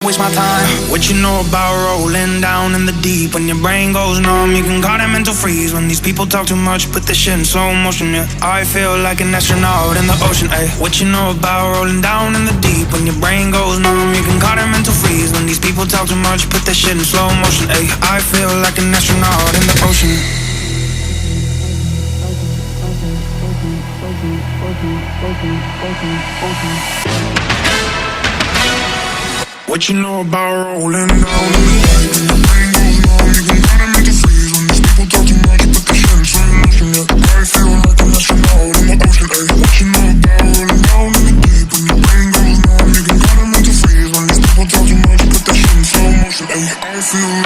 waste my time. What you know about rolling down in the deep? When your brain goes numb, you can call it mental freeze. When these people talk too much, put this shit in slow motion, yeah. I feel like an astronaut in the ocean, ayy. What you know about rolling down in the deep? When your brain goes numb, you can call it mental freeze. When these people talk too much, put this shit in slow motion, ayy. I feel like an astronaut in the ocean. What you know about rolling down in the deep? When your brain goes numb, you can call it mental freeze. When these people talk too much, put this shit in slow motion, yeah. I feel like an astronaut in the ocean, ayy. What you know about rolling down in the deep? When your brain goes numb, you can call it mental freeze. When these people talk too much, put this shit in slow motion, ayy. I feel